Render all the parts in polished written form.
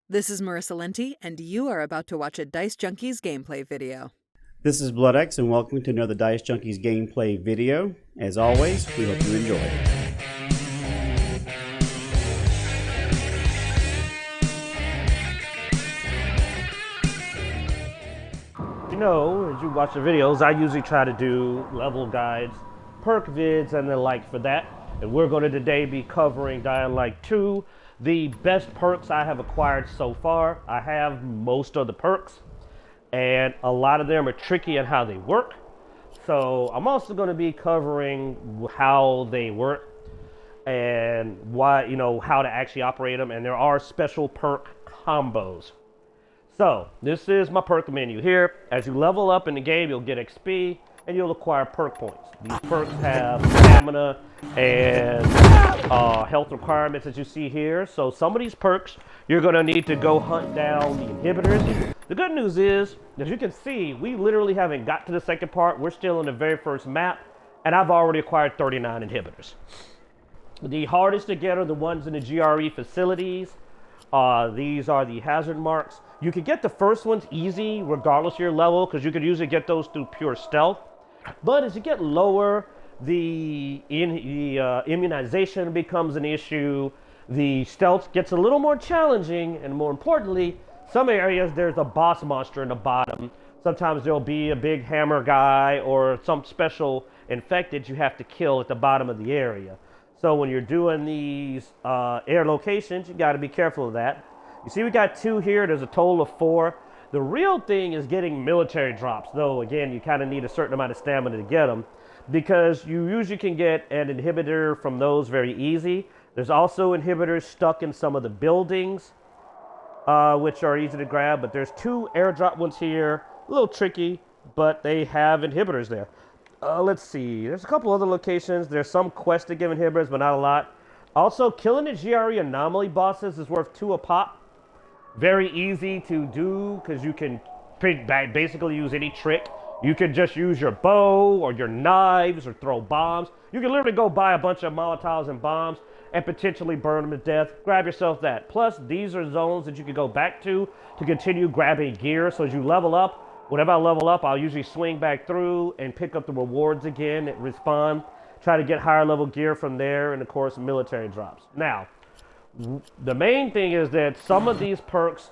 This is Marissa Lenti, and you are about to watch a Dicejunkies gameplay video. This is BloodX, and welcome to another Dicejunkies gameplay video. As always, we hope you enjoy it. You know, as you watch the videos, I usually try to do level guides, perk vids, and the like for that. And we're going to today be covering Dying Light 2, the best perks I have acquired so far. I have most of the perks, and a lot of them are tricky in how they work. So I'm also going to be covering how they work and why, how to actually operate them. And there are special perk combos. So this is my perk menu here. As you level up in the game, you'll get XP and you'll acquire perk points. These perks have stamina and health requirements, as you see here. So some of these perks, you're going to need to go hunt down the inhibitors. The good news is, as you can see, we literally haven't got to the second part. We're still in the very first map, and I've already acquired 39 inhibitors. The hardest to get are the ones in the GRE facilities. These are the hazard marks. You can get the first ones easy regardless of your level, because you could usually get those through pure stealth. But as you get lower, the immunization becomes an issue. The stealth gets a little more challenging, and more importantly, some areas there's a boss monster in the bottom. Sometimes there'll be a big hammer guy or some special infected you have to kill at the bottom of the area. So when you're doing these air locations, you got to be careful of that. You see we got 2 here. There's a total of 4. The real thing is getting military drops, though, again, you kind of need a certain amount of stamina to get them, because you usually can get an inhibitor from those very easy. There's also inhibitors stuck in some of the buildings, which are easy to grab, but there's 2 airdrop ones here, a little tricky, but they have inhibitors there. Let's see, there's a couple other locations. There's some quests that give inhibitors, but not a lot. Also, killing the GRE anomaly bosses is worth 2 a pop. Very easy to do, because you can basically use any trick. You can just use your bow or your knives or throw bombs. You can literally go buy a bunch of Molotovs and bombs and potentially burn them to death. Grab yourself that. Plus, these are zones that you can go back to continue grabbing gear. So as you level up, whenever I level up, I'll usually swing back through and pick up the rewards again and respawn. Try to get higher level gear from there, and of course, military drops. Now, the main thing is that some of these perks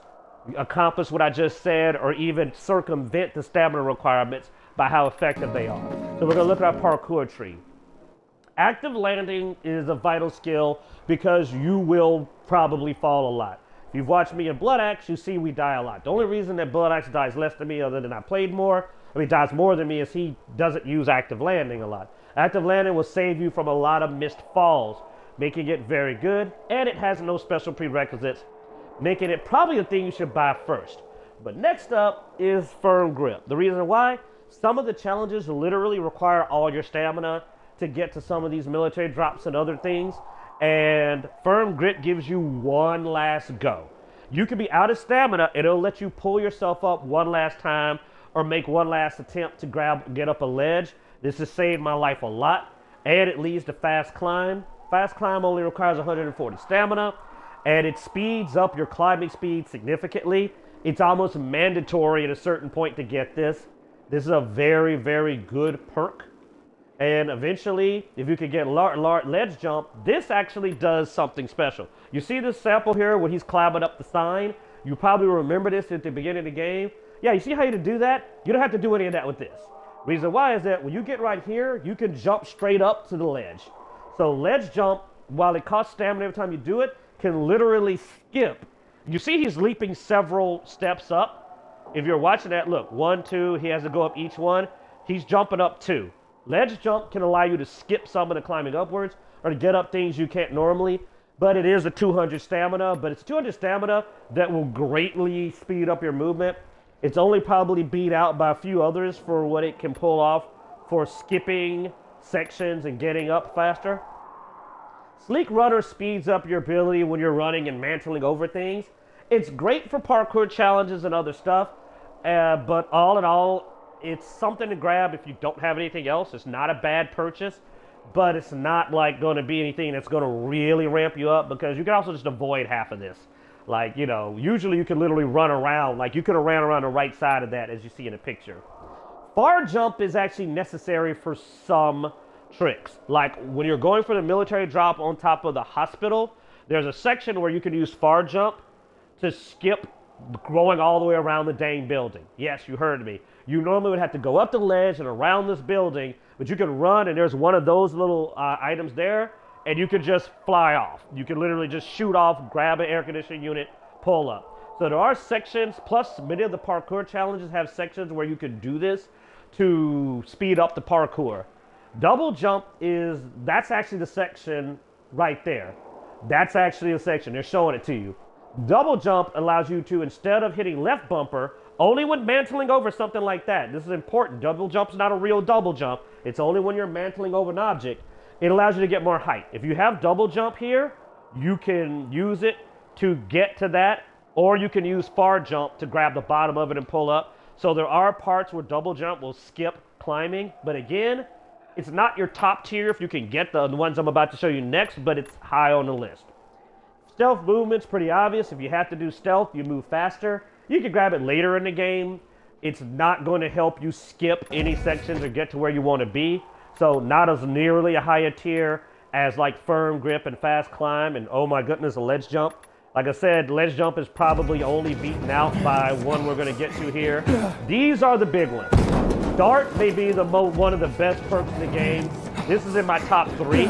accomplish what I just said, or even circumvent the stamina requirements by how effective they are. So we're going to look at our parkour tree. Active landing is a vital skill because you will probably fall a lot. If you've watched me in BloodX, you see we die a lot. The only reason that BloodX dies less than me, other than I played more, dies more than me, is he doesn't use active landing a lot. Active landing will save you from a lot of missed falls, making it very good, and it has no special prerequisites, making it probably the thing you should buy first. But next up is firm grip. The reason why, some of the challenges literally require all your stamina to get to some of these military drops and other things, and firm grip gives you one last go. You can be out of stamina, and it'll let you pull yourself up one last time or make one last attempt to get up a ledge. This has saved my life a lot, and it leads to fast climb. Fast climb only requires 140 stamina, and it speeds up your climbing speed significantly. It's almost mandatory at a certain point to get this. This is a very, very good perk. And eventually, if you can get ledge jump, this actually does something special. You see this sample here when he's climbing up the sign? You probably remember this at the beginning of the game. Yeah, you see how you do that? You don't have to do any of that with this. Reason why is that when you get right here, you can jump straight up to the ledge. So ledge jump, while it costs stamina every time you do it, can literally skip. You see he's leaping several steps up. If you're watching that, look, 1, 2, he has to go up each one. He's jumping up 2. Ledge jump can allow you to skip some of the climbing upwards or to get up things you can't normally, but it is a 200 stamina, but it's 200 stamina that will greatly speed up your movement. It's only probably beat out by a few others for what it can pull off for skipping sections and getting up faster. Sleek Runner speeds up your ability when you're running and mantling over things. It's great for parkour challenges and other stuff, but all in all, it's something to grab if you don't have anything else. It's not a bad purchase, but it's not like going to be anything that's going to really ramp you up, because you can also just avoid half of this. Like, you know, usually you can literally run around. Like, you could have ran around the right side of that as you see in the picture. Far jump is actually necessary for some tricks. Like, when you're going for the military drop on top of the hospital, there's a section where you can use far jump to skip going all the way around the dang building. Yes, you heard me. You normally would have to go up the ledge and around this building, but you can run, and there's one of those little items there, and you can just fly off. You can literally just shoot off, grab an air conditioning unit, pull up. So there are sections, plus many of the parkour challenges have sections where you can do this to speed up the parkour. Double jump that's actually the section right there. That's actually a section. They're showing it to you. Double jump allows you to, instead of hitting left bumper, only when mantling over something like that. This is important. Double jump's not a real double jump. It's only when you're mantling over an object. It allows you to get more height. If you have double jump here, you can use it to get to that, or you can use far jump to grab the bottom of it and pull up. So there are parts where double jump will skip climbing, but again, it's not your top tier if you can get the ones I'm about to show you next, but it's high on the list. Stealth movement's pretty obvious. If you have to do stealth, you move faster. You can grab it later in the game. It's not going to help you skip any sections or get to where you want to be. So not as nearly a higher tier as like firm grip and fast climb and, oh my goodness, a ledge jump. Like I said, ledge jump is probably only beaten out by one we're going to get to here. These are the big ones. Dart may be one of the best perks in the game. This is in my top 3.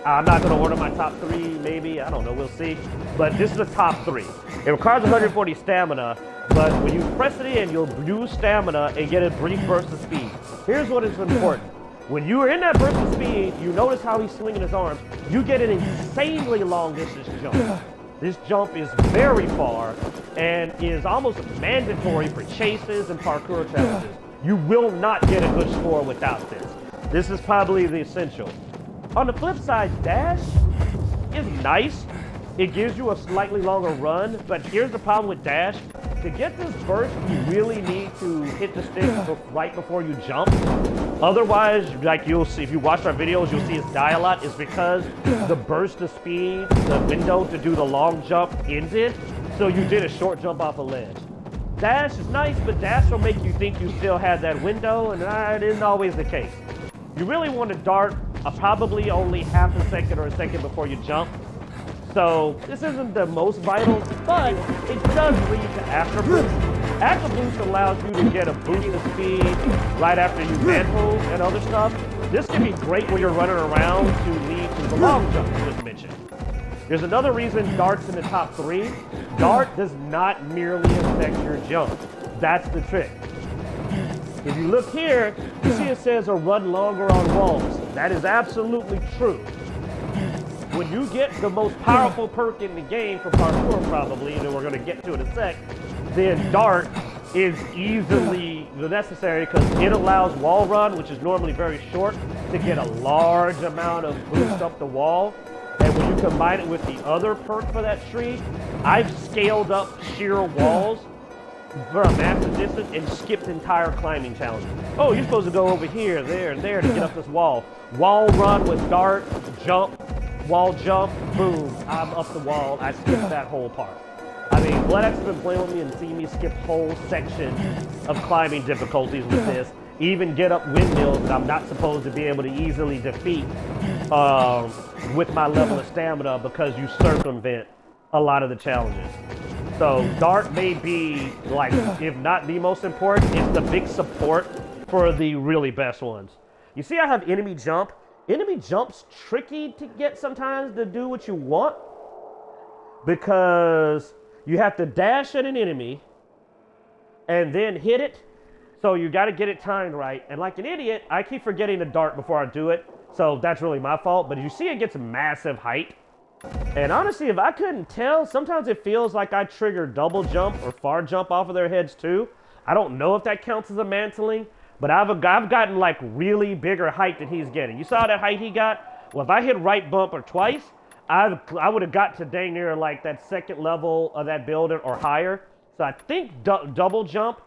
I'm not going to order my top 3, maybe. I don't know. We'll see. But this is the top 3. It requires 140 stamina, but when you press it in, you'll use stamina and get a brief burst of speed. Here's what is important. When you are in that burst of speed, you notice how he's swinging his arms. You get an insanely long distance jump. This jump is very far and is almost mandatory for chases and parkour challenges. You will not get a good score without this. This is probably the essential. On the flip side, dash is nice. It gives you a slightly longer run, but here's the problem with dash. To get this burst, you really need to hit the stick right before you jump. Otherwise, like you'll see, if you watch our videos, you'll see us die a lot. Is because the burst of speed, the window to do the long jump ended, so you did a short jump off a ledge. Dash is nice, but dash will make you think you still had that window, and it isn't always the case. You really want to dart probably only half a second or a second before you jump. So this isn't the most vital, but it does lead to after boost. After boost allows you to get a boost of speed right after you mantle and other stuff. This can be great when you're running around to lead to the long jump I just mentioned. There's another reason dart's in the top 3. Dart does not merely affect your jump. That's the trick. If you look here, you see it says a run longer on walls. That is absolutely true. When you get the most powerful perk in the game for parkour probably, and then we're going to get to it in a sec, then dart is easily necessary because it allows wall run, which is normally very short, to get a large amount of boost up the wall. And when you combine it with the other perk for that tree, I've scaled up sheer walls for a massive distance and skipped entire climbing challenges. Oh, you're supposed to go over here, there, and there to get up this wall. Wall run with dart, jump, wall jump, boom, I'm up the wall. I skipped that whole part. I mean, Bloodx has been playing with me and seen me skip whole sections of climbing difficulties with this. Even get up windmills that I'm not supposed to be able to easily defeat with my level of stamina because you circumvent a lot of the challenges. So dart may be, like, if not the most important, it's the big support for the really best ones. You see I have enemy jump. Enemy jump's tricky to get sometimes to do what you want because you have to dash at an enemy and then hit it. So you got to get it timed right. And like an idiot, I keep forgetting to dart before I do it. So that's really my fault. But you see it gets massive height. And honestly, if I couldn't tell, sometimes it feels like I trigger double jump or far jump off of their heads too. I don't know if that counts as a mantling. But I've gotten like really bigger height than he's getting. You saw that height he got? Well, if I hit right bumper twice, I would have got to dang near like that second level of that building or higher. So I think double jump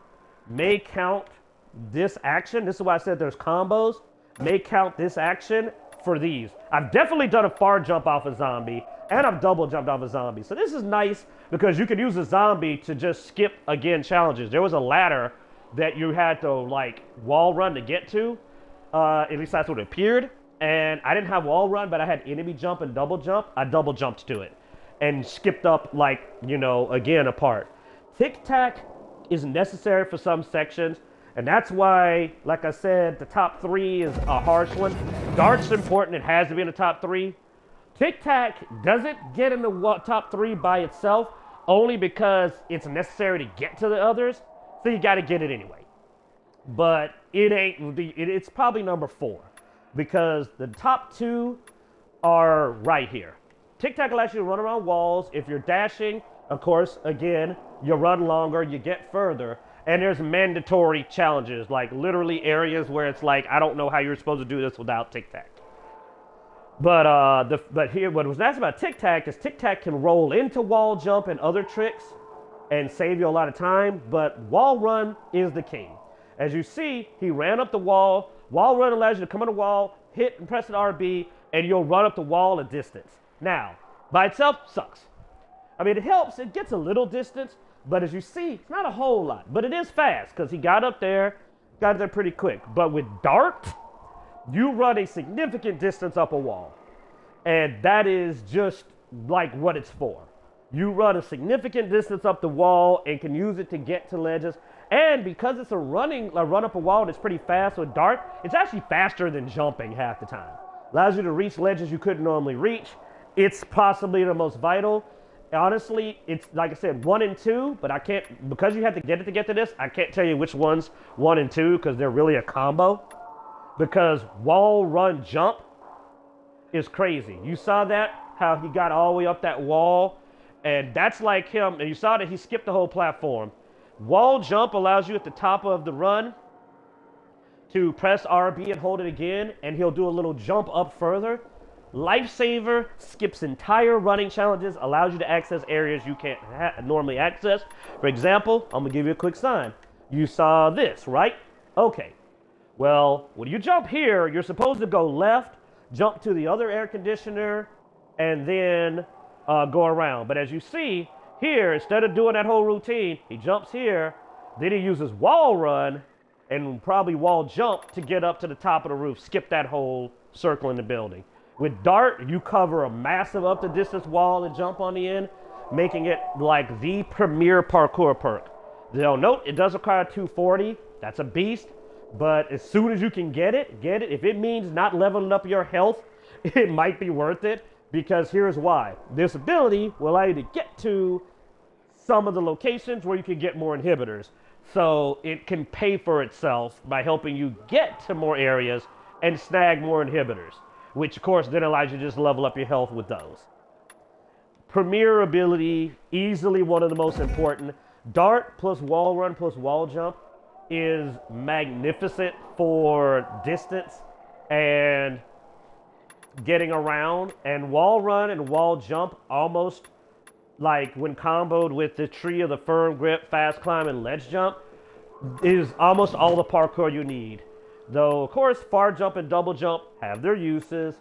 may count this action. This is why I said there's combos. May count this action for these. I've definitely done a far jump off a zombie. And I've double jumped off a zombie. So this is nice because you could use a zombie to just skip, again, challenges. There was a ladder that you had to, like, wall run to get to. At least that's what it appeared. And I didn't have wall run, but I had enemy jump and double jump. I double jumped to it and skipped up, like, you know, again, a part. Tic-tac is necessary for some sections. And that's why, like I said, the top 3 is a harsh one. Dart's important. It has to be in the top 3. Tic-tac doesn't get in the top 3 by itself, only because it's necessary to get to the others. So you got to get it anyway. But it's probably number 4, because the top 2 are right here. Tic-tac allows you to run around walls. If you're dashing, of course, again, you run longer, you get further. And there's mandatory challenges, like literally areas where it's like, I don't know how you're supposed to do this without tic-tac. But here, what was nice about tic-tac is tic-tac can roll into wall jump and other tricks and save you a lot of time, but wall run is the king. As you see, he ran up the wall. Wall run allows you to come on the wall, hit and press an RB, and you'll run up the wall a distance. Now, by itself, sucks. I mean, it helps. It gets a little distance, but as you see, it's not a whole lot. But it is fast, because he got up there, got there pretty quick. But with Dart, you run a significant distance up a wall. And that is just like what it's for. You run a significant distance up the wall and can use it to get to ledges. And because it's a run up a wall that's pretty fast with Dart, it's actually faster than jumping half the time. Allows you to reach ledges you couldn't normally reach. It's possibly the most vital. Honestly, it's like I said, 1 and 2, but I can't, because you have to get to this, I can't tell you which one's 1 and 2 because they're really a combo. Because wall run jump is crazy. You saw that, how he got all the way up that wall, and that's like him, and you saw that he skipped the whole platform. Wall jump allows you at the top of the run to press RB and hold it again, and he'll do a little jump up further. Lifesaver skips entire running challenges, allows you to access areas you can't normally access. For example, I'm gonna give you a quick sign. You saw this, right? Okay. Well, when you jump here, you're supposed to go left, jump to the other air conditioner, and then go around. But as you see here, instead of doing that whole routine, he jumps here, then he uses wall run and probably wall jump to get up to the top of the roof, skip that whole circle in the building. With Dart, you cover a massive up the distance wall and jump on the end, making it like the premier parkour perk. Now note, it does require 240. That's a beast. But as soon as you can get it. If it means not leveling up your health, it might be worth it. Because here's why. This ability will allow you to get to some of the locations where you can get more inhibitors. So it can pay for itself by helping you get to more areas and snag more inhibitors. Which, of course, then allows you to just level up your health with those. Premier ability, easily one of the most important. Dart plus wall run plus wall jump is magnificent for distance and getting around. And wall run and wall jump, almost like when comboed with the tree of the firm grip, fast climb, and ledge jump, is almost all the parkour you need. Though, of course, far jump and double jump have their uses.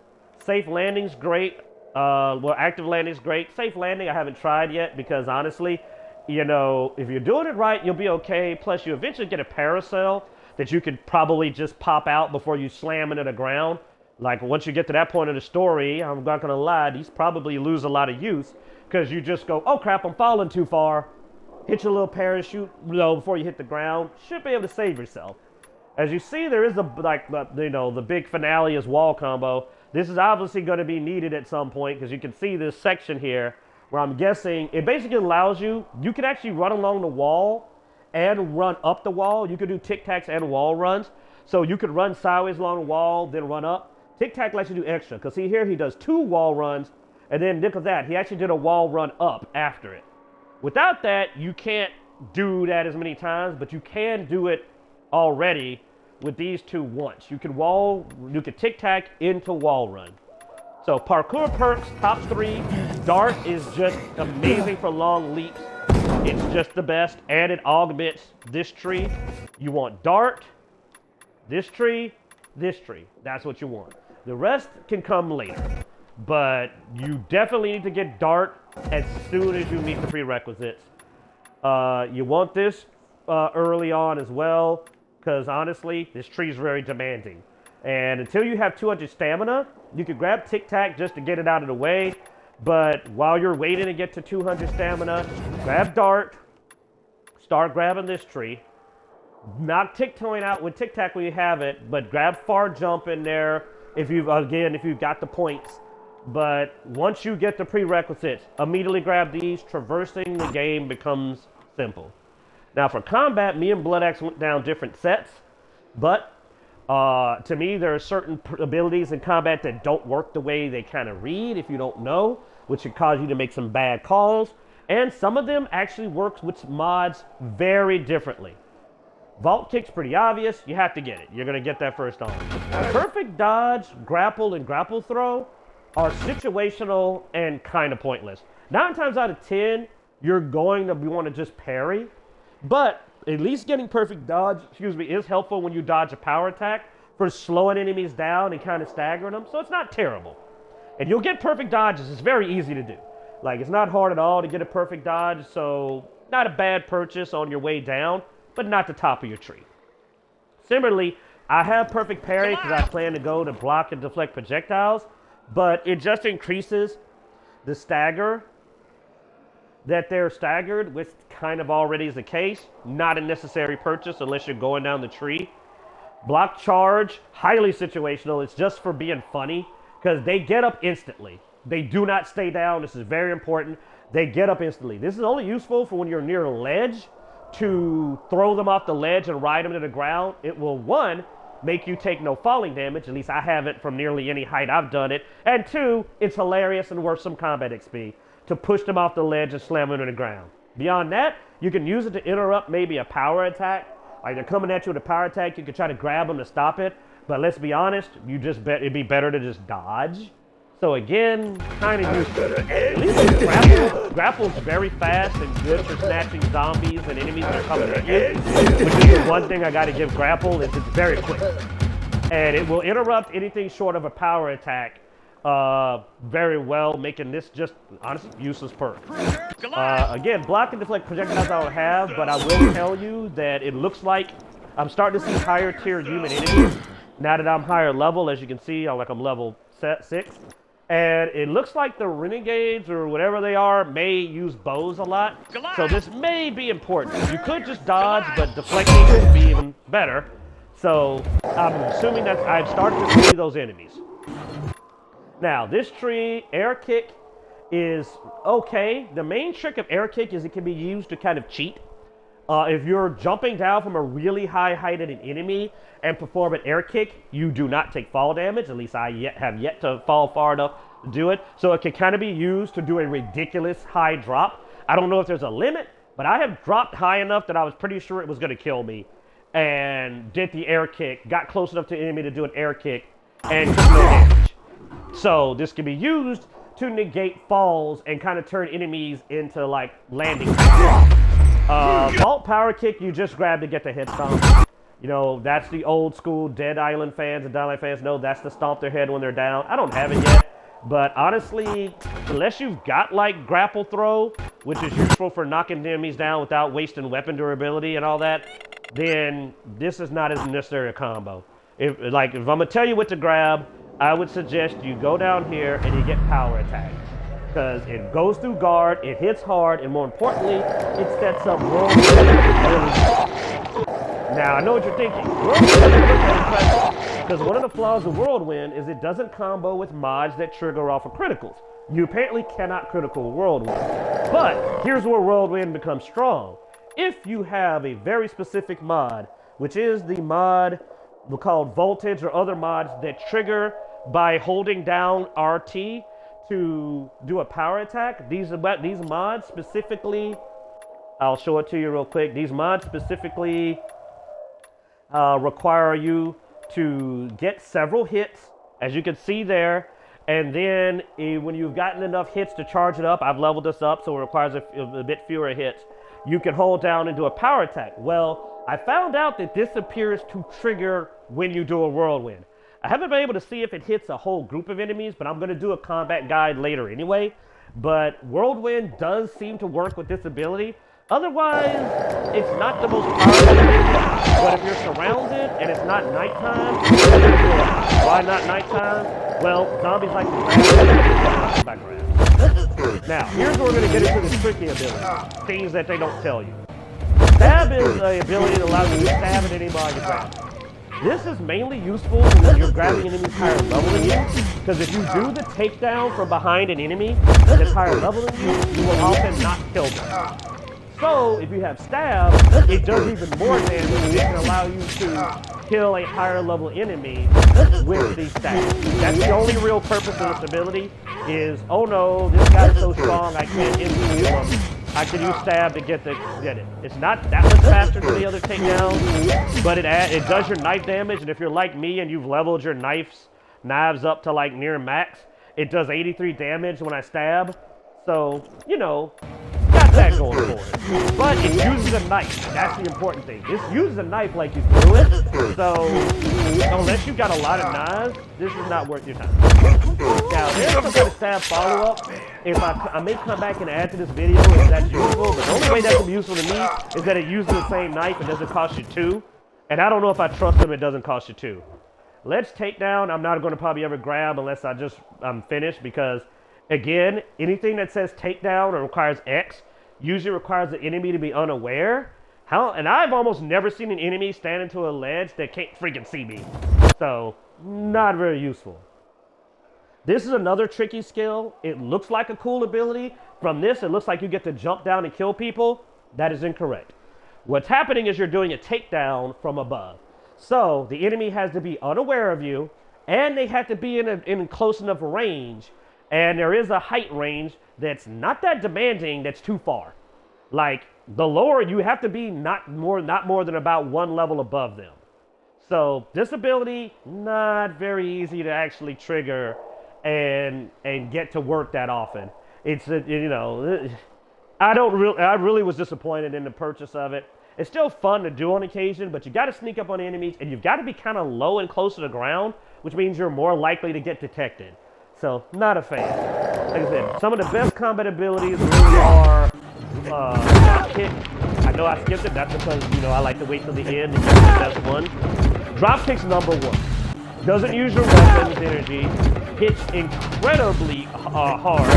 Safe landing's great. Active landing's great. Safe landing I haven't tried yet because, honestly, you know, if you're doing it right, you'll be okay. Plus, you eventually get a parasail that you could probably just pop out before you slam into the ground. Like, once you get to that point of the story, I'm not going to lie, these probably lose a lot of use because you just go, oh, crap, I'm falling too far. Hit your little parachute, before you hit the ground. Should be able to save yourself. As you see, there is the big finale is wall combo. This is obviously going to be needed at some point because you can see this section here where I'm guessing it basically allows you can actually run along the wall and run up the wall. You could do tic-tacs and wall runs. So you could run sideways along the wall, then run up. Tic-tac lets you do extra because see here he does 2 wall runs and then look at that. He actually did a wall run up after it. Without that, you can't do that as many times, but you can do it already with these 2 once. You could tic-tac into wall run. So parkour perks, top 3. Dart is just amazing for long leaps. It's just the best, and it augments this tree. You want Dart, this tree, this tree. That's what you want. The rest can come later. but you definitely need to get Dart as soon as you meet the prerequisites. You want this early on as well, because honestly, this tree is very demanding. And until you have 200 stamina, you can grab Tic Tac just to get it out of the way. But while you're waiting to get to 200 stamina, grab Dart, start grabbing this tree. Not Tic-Toing out with Tic Tac when you have it, but grab Far Jump in there if you've got the points. But once you get the prerequisites, immediately grab these. Traversing the game becomes simple. Now for combat, me and Blood Axe went down different sets, but to me there are certain abilities in combat that don't work the way they kind of read if you don't know, which could cause you to make some bad calls. And some of them actually work with mods very differently. Vault Kick's pretty obvious. You have to get it. You're going to get that first on. Perfect Dodge, Grapple, and Grapple Throw are situational and kind of pointless. 9 times out of 10, you're going to want to just parry. But at least getting Perfect Dodge, is helpful when you dodge a power attack for slowing enemies down and kind of staggering them. So it's not terrible. And you'll get Perfect Dodges. It's very easy to do. Like, it's not hard at all to get a Perfect Dodge, so not a bad purchase on your way down, but not the top of your tree. Similarly, I have Perfect Parry because I plan to go to block and deflect projectiles, but it just increases the stagger that they're staggered, which kind of already is the case. Not a necessary purchase unless you're going down the tree. Block Charge, highly situational. It's just for being funny because they get up instantly. They do not stay down. This is very important. They get up instantly. This is only useful for when you're near a ledge to throw them off the ledge and ride them to the ground. It will, 1, make you take no falling damage. At least I haven't from nearly any height I've done it. And 2, it's hilarious and worth some combat XP to push them off the ledge and slam them to the ground. Beyond that, you can use it to interrupt maybe a power attack. Like they're coming at you with a power attack, you can try to grab them to stop it. But let's be honest, it'd be better to just dodge. So again, kind of useful. At least Grapple's very fast and good for snatching zombies and enemies that are coming at you. Which is the one thing I got to give Grapple, is it's very quick. And it will interrupt anything short of a power attack very well, making this just, honestly, useless perk. Again, block and deflect projectiles I don't have, but I will tell you that it looks like I'm starting to see higher tier human enemies now that I'm higher level. As you can see, I'm level 6. And it looks like the renegades or whatever they are may use bows a lot. So this may be important. You could just dodge, but deflecting would be even better. So I'm assuming that I've started to see those enemies. Now, this tree, air kick is okay. The main trick of air kick is it can be used to kind of cheat. If you're jumping down from a really high height at an enemy and perform an air kick, you do not take fall damage. At least I have yet to fall far enough to do it. So it can kind of be used to do a ridiculous high drop. I don't know if there's a limit, but I have dropped high enough that I was pretty sure it was going to kill me. And did the air kick, got close enough to the enemy to do an air kick, and took no damage. So this can be used to negate falls and kind of turn enemies into like landing. Vault power kick, you just grab to get the head stomp. You know, that's the old school Dead Island fans and Dying Light fans know that's to stomp their head when they're down. I don't have it yet, but honestly, unless you've got like Grapple Throw, which is useful for knocking enemies down without wasting weapon durability and all that, then this is not as necessary a combo. If I'm gonna tell you what to grab, I would suggest you go down here and you get power attack. Because it goes through guard, it hits hard, and more importantly, it sets up whirlwind. Now, I know what you're thinking. Because one of the flaws of Whirlwind is it doesn't combo with mods that trigger off of criticals. You apparently cannot critical Whirlwind. But here's where Whirlwind becomes strong. If you have a very specific mod, which is the mod called Voltage or other mods that trigger by holding down RT to do a power attack, these mods specifically, I'll show it to you real quick. These mods specifically require you to get several hits, as you can see there, and then when you've gotten enough hits to charge it up, I've leveled this up so it requires a bit fewer hits, you can hold down and do a power attack. Well, I found out that this appears to trigger when you do a whirlwind. I haven't been able to see if it hits a whole group of enemies, but I'm going to do a combat guide later anyway. But Whirlwind does seem to work with this ability. Otherwise, it's not the most powerful ability, but if you're surrounded and it's not nighttime, why not nighttime? Well, zombies like to grab. Now, here's where we're going to get into the tricky ability, things that they don't tell you. Stab is the ability that allows you to stab at anybody you grab. This is mainly useful when you're grabbing enemies higher level than you, because if you do the takedown from behind an enemy that's higher level than you will often not kill them. So, if you have stab, it does even more damage. It can allow you to kill a higher level enemy with the stab. That's the only real purpose of this ability is, oh no, this guy's so strong I can't instantly kill him. I can use stab to get it. It's not that much faster than the other takedown, but it does your knife damage, and if you're like me and you've leveled your knives up to like near max, it does 83 damage when I stab. So, you know, got that going for it. But it uses a knife, and that's the important thing. This uses a knife like you threw it, so unless you've got a lot of knives, this is not worth your time. Now, there's some kind of stab follow-up. If I may come back and add to this video if that's useful, but the only way that's useful to me is that it uses the same knife and doesn't cost you 2. And I don't know if I trust them, it doesn't cost you 2. Let's take down, I'm not going to probably ever grab unless I'm finished, because again, anything that says takedown or requires X usually requires the enemy to be unaware. And I've almost never seen an enemy stand into a ledge that can't freaking see me. So, not very useful. This is another tricky skill. It looks like a cool ability. From this, it looks like you get to jump down and kill people. That is incorrect. What's happening is you're doing a takedown from above. So, the enemy has to be unaware of you, and they have to be in close enough range. And there is a height range that's not that demanding, that's too far. Like, the lower, you have to be not more than about 1 level above them. So, this ability, not very easy to actually trigger and get to work that often. It's, you know, I really was disappointed in the purchase of it. It's still fun to do on occasion, but you got to sneak up on enemies, and you've got to be kind of low and close to the ground, which means you're more likely to get detected. So, not a fan. Like I said, some of the best combat abilities really are drop kick. I know I skipped it. That's because, you know, I like to wait till the end to get the best one. Drop kick's number 1. Doesn't use your weapon's energy. Hits incredibly hard.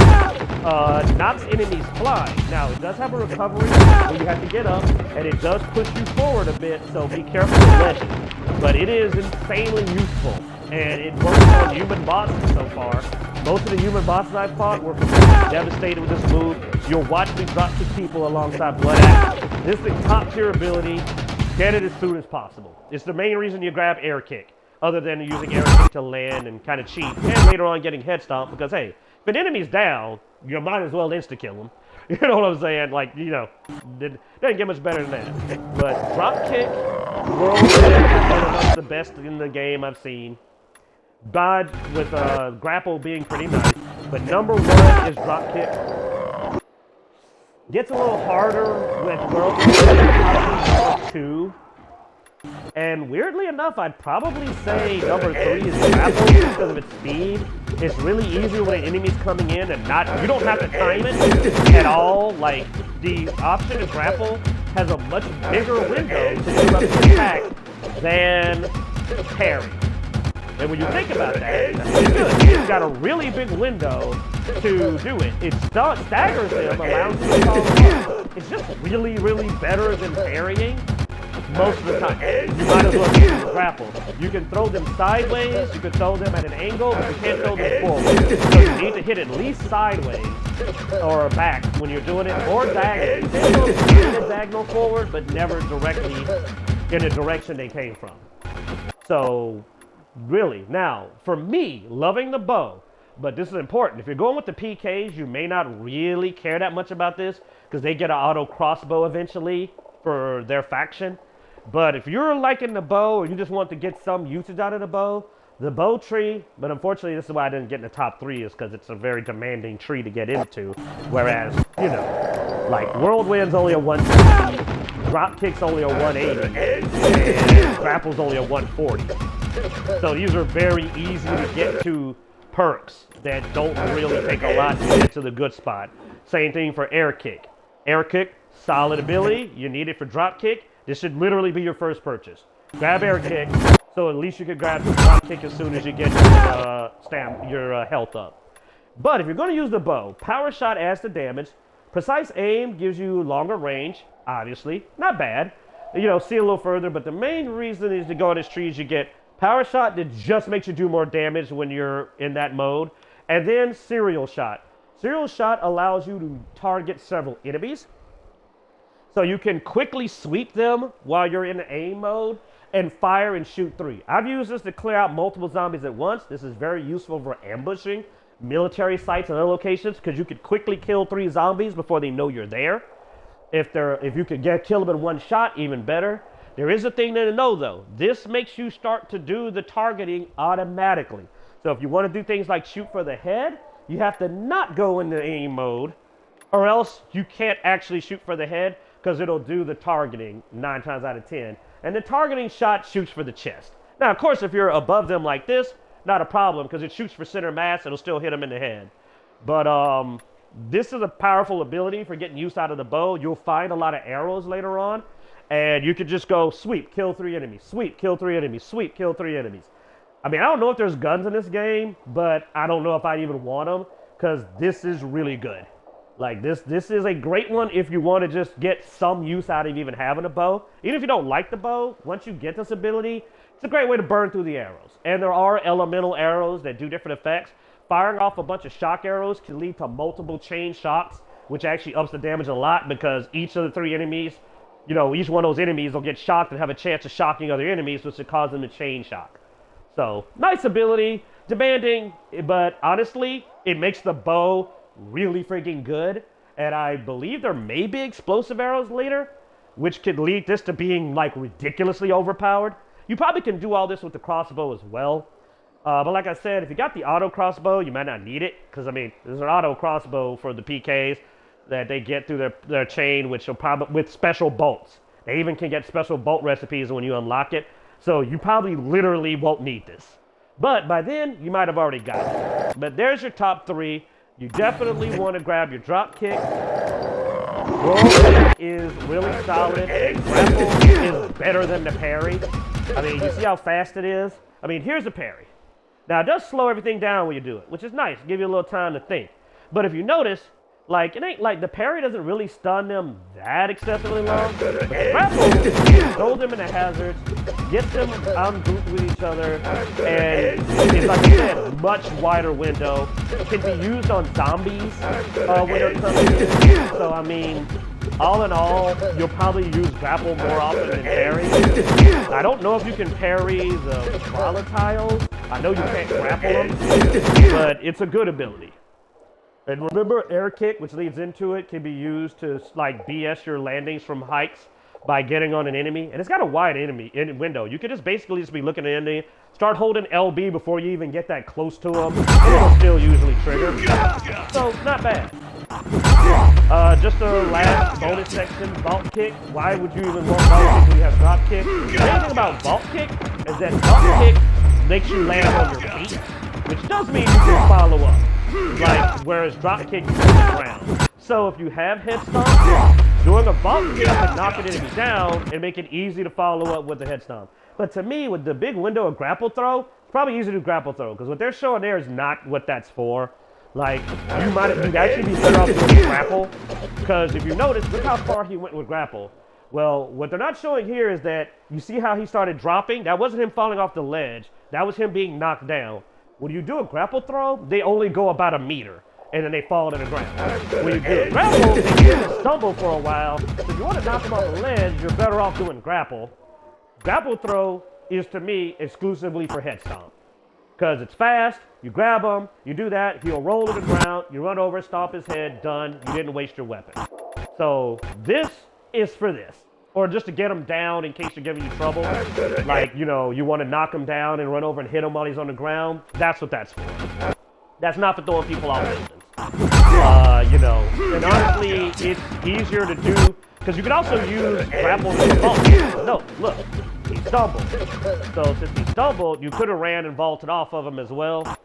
Knocks enemies flying. Now, it does have a recovery where you have to get up, and it does push you forward a bit, so be careful with ledges. But it is insanely useful. And it works on human bosses so far. Most of the human bosses I've fought were completely devastated with this move. You'll watch me drop kick people alongside Blood Axe. This is a top tier ability. Get it as soon as possible. It's the main reason you grab air kick, other than using air kick to land and kind of cheat, and later on getting head stomp, because hey, if an enemy's down, you might as well insta-kill him. You know what I'm saying? Like, you know, it doesn't get much better than that. But drop kick, Whirlwind is one of the best in the game I've seen. God, with grapple being pretty nice, but number 1 is drop kick. Gets a little harder with Whirlwind, probably number 2. And weirdly enough, I'd probably say number 3 is grapple because of its speed. It's really easy when an enemy's coming in and you don't have to time it at all. Like, the option to grapple has a much bigger window to do up the attack than parry. And when you think about that, that's pretty good. It's got a really big window to do it. It staggers them, allows you to follow up. It's just really, really better than parrying most of the time. You might as well use grapple. You can throw them sideways, you can throw them at an angle, but you can't throw them forward. So you need to hit at least sideways or back when you're doing it, or diagonal. You can go a diagonal forward, but never directly in the direction they came from. So, really, now, for me, loving the bow, but this is important. If you're going with the PKs, you may not really care that much about this because they get an auto crossbow eventually for their faction. But if you're liking the bow or you just want to get some usage out of the bow tree, but unfortunately this is why I didn't get in the top 3 is because it's a very demanding tree to get into. Whereas, you know, like Whirlwind's only a 160, Drop Kick's only a 180, and Grapple's only a 140. So these are very easy to get to perks that don't really take a lot to get to the good spot. Same thing for air kick. Air kick, solid ability. You need it for drop kick. This should literally be your first purchase. Grab air kick, so at least you can grab the drop kick as soon as you get your health up. But if you're going to use the bow, power shot adds the damage. Precise aim gives you longer range, obviously. Not bad. You know, see a little further, but the main reason is to go on this tree is you get power shot that just makes you do more damage when you're in that mode. And then serial shot. Serial shot allows you to target several enemies. So you can quickly sweep them while you're in the aim mode and fire and shoot 3. I've used this to clear out multiple zombies at once. This is very useful for ambushing military sites and other locations because you could quickly kill 3 zombies before they know you're there. If you could kill them in one shot, even better. There is a thing to know though. This makes you start to do the targeting automatically. So if you want to do things like shoot for the head, you have to not go into aim mode, or else you can't actually shoot for the head because it'll do the targeting 9 times out of 10. And the targeting shot shoots for the chest. Now, of course, if you're above them like this, not a problem because it shoots for center mass. It'll still hit them in the head. But this is a powerful ability for getting use out of the bow. You'll find a lot of arrows later on. And you could just go sweep, kill 3 enemies, sweep, kill 3 enemies, sweep, kill 3 enemies. I mean, I don't know if there's guns in this game, but I don't know if I even want them because this is really good. Like this is a great one if you want to just get some use out of even having a bow. Even if you don't like the bow, once you get this ability, it's a great way to burn through the arrows. And there are elemental arrows that do different effects. Firing off a bunch of shock arrows can lead to multiple chain shocks, which actually ups the damage a lot because each of the 3 enemies, you know, each one of those enemies will get shocked and have a chance of shocking other enemies, which would cause them to chain shock. So, nice ability, demanding, but honestly, it makes the bow really freaking good. And I believe there may be explosive arrows later, which could lead this to being like ridiculously overpowered. You probably can do all this with the crossbow as well. But like I said, if you got the auto crossbow, you might not need it. Because, I mean, there's an auto crossbow for the PKs that they get through their chain, which will probably with special bolts. They even can get special bolt recipes when you unlock it. So you probably literally won't need this. But by then, you might have already got it. But there's your top 3. You definitely want to grab your drop kick. Roll kick is really solid. And grapple is better than the parry. I mean, you see how fast it is? I mean, here's the parry. Now, it does slow everything down when you do it, which is nice. Give you a little time to think. But if you notice, like, it ain't like the parry doesn't really stun them that excessively long. But the grapple throws them into hazards, gets them grouped with each other, and it's, like I said, much wider window. It can be used on zombies when they're coming in. So, I mean, all in all, you'll probably use grapple more often than parry. I don't know if you can parry the volatiles. I know you can't grapple them, but it's a good ability. And remember, air kick, which leads into it, can be used to like BS your landings from heights by getting on an enemy. And it's got a wide window. You could just basically be looking at an enemy, start holding LB before you even get that close to them, and it'll still usually trigger. So, not bad. Just a last bonus section, vault kick. Why would you even want vault kick when you have drop kick? The main thing about vault kick is that vault kick makes you land on your feet, which does mean you can follow up. Like, whereas drop kick is on the ground. So if you have head stomp, doing a vault kick can knock an enemy down and make it easy to follow up with the head stomp. But to me, with the big window of grapple throw, it's probably easy to do grapple throw, because what they're showing there is not what that's for. Like, you'd actually be better off doing grapple, because if you notice, look how far he went with grapple. Well, what they're not showing here is that, you see how he started dropping? That wasn't him falling off the ledge. That was him being knocked down. When you do a grapple throw, they only go about a meter, and then they fall to the ground. When you do a grapple, they tend to stumble for a while. So if you want to knock them off the ledge, you're better off doing grapple. Grapple throw is, to me, exclusively for head stomp. Because it's fast, you grab him, you do that, he'll roll to the ground, you run over, stomp his head, done, you didn't waste your weapon. So this is for this. Or just to get him down in case you're giving you trouble. Like, you know, you want to knock him down and run over and hit him while he's on the ground. That's what that's for. That's not for throwing people off buildings. You know, and honestly, it's easier to do, because you can also use grapple as a vault. No, look, he's stumbled. So since he stumbled, you could have ran and vaulted off of him as well.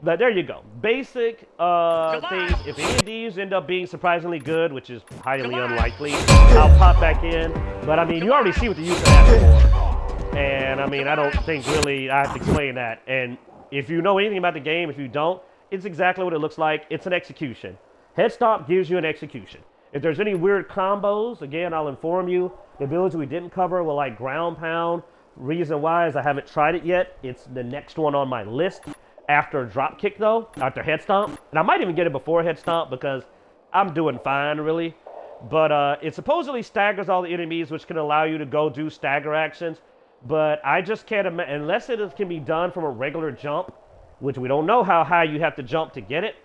But there you go. Basic things. If any of these end up being surprisingly good, which is highly unlikely, I'll pop back in. But I mean, you already see what the use of that for. And I mean, I don't think really I have to explain that. And if you know anything about the game, if you don't, it's exactly what it looks like. It's an execution. Head stomp gives you an execution. If there's any weird combos, again, I'll inform you. The ability we didn't cover were like ground pound. Reason why is I haven't tried it yet. It's the next one on my list. After drop kick though, after head stomp. And I might even get it before head stomp because I'm doing fine really. But it supposedly staggers all the enemies, which can allow you to go do stagger actions. But I just can't imagine, unless it can be done from a regular jump, which we don't know how high you have to jump to get it.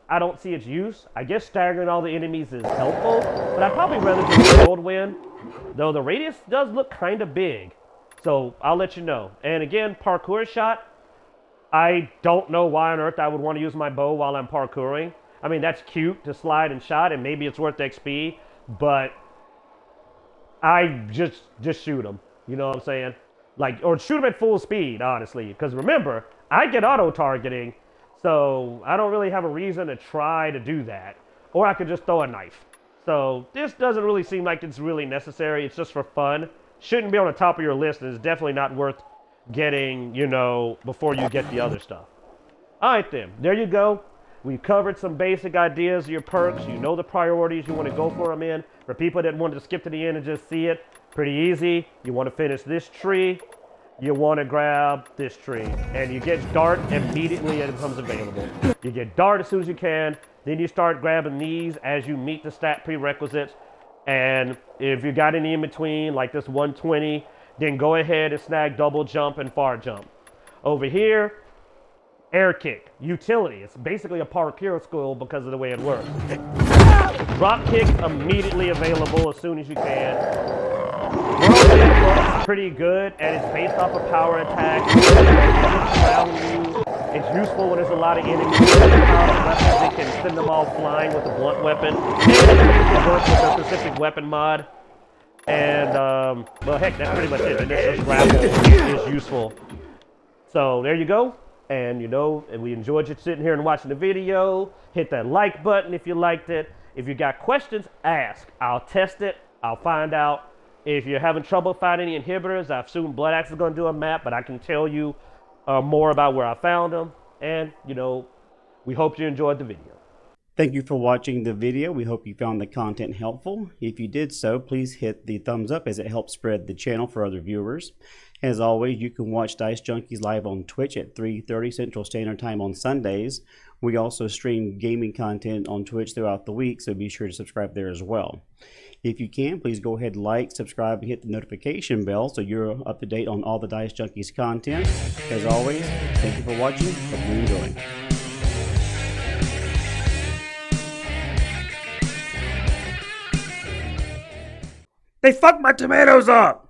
I don't see its use. I guess staggering all the enemies is helpful, but I'd probably rather do whirlwind, though the radius does look kind of big. So I'll let you know. And again, parkour shot. I don't know why on earth I would want to use my bow while I'm parkouring. I mean, that's cute to slide and shot, and maybe it's worth XP, but I just shoot them. You know what I'm saying? Like, or shoot them at full speed, honestly. Because remember, I get auto-targeting, so I don't really have a reason to try to do that. Or I could just throw a knife. So this doesn't really seem like it's really necessary. It's just for fun. Shouldn't be on the top of your list, and it's definitely not worth getting, you know, before you get the other stuff. All right, then. There you go. We've covered some basic ideas of your perks. You know the priorities you want to go for them in. For people that wanted to skip to the end and just see it, pretty easy. You want to finish this tree. You want to grab this tree. And you get dart immediately as it becomes available. You get dart as soon as you can. Then you start grabbing these as you meet the stat prerequisites. And if you got any in between, like this 120, then go ahead and snag double jump and far jump. Over here, air kick, utility. It's basically a parkour skill because of the way it works. Drop kick immediately available as soon as you can. Whirlwind looks pretty good, and it's based off of power attack. It's useful when there's a lot of enemies. It can send them all flying with a blunt weapon. And it can work with a specific weapon mod. And, well, heck, that's pretty much it. And this grapple is useful. So, there you go. And, you know, and we enjoyed you sitting here and watching the video. Hit that like button if you liked it. If you got questions, ask. I'll test it. I'll find out. If you're having trouble finding any inhibitors, I assume Blood Axe is going to do a map, but I can tell you more about where I found them. And, you know, we hope you enjoyed the video. Thank you for watching the video. We hope you found the content helpful. If you did so, please hit the thumbs up as it helps spread the channel for other viewers. As always, you can watch Dicejunkies live on Twitch at 3:30 Central Standard Time on Sundays. We also stream gaming content on Twitch throughout the week, so be sure to subscribe there as well. If you can, please go ahead, like, subscribe, and hit the notification bell so you're up to date on all the Dicejunkies content. As always, thank you for watching. Hope you enjoy. They fucked my tomatoes up!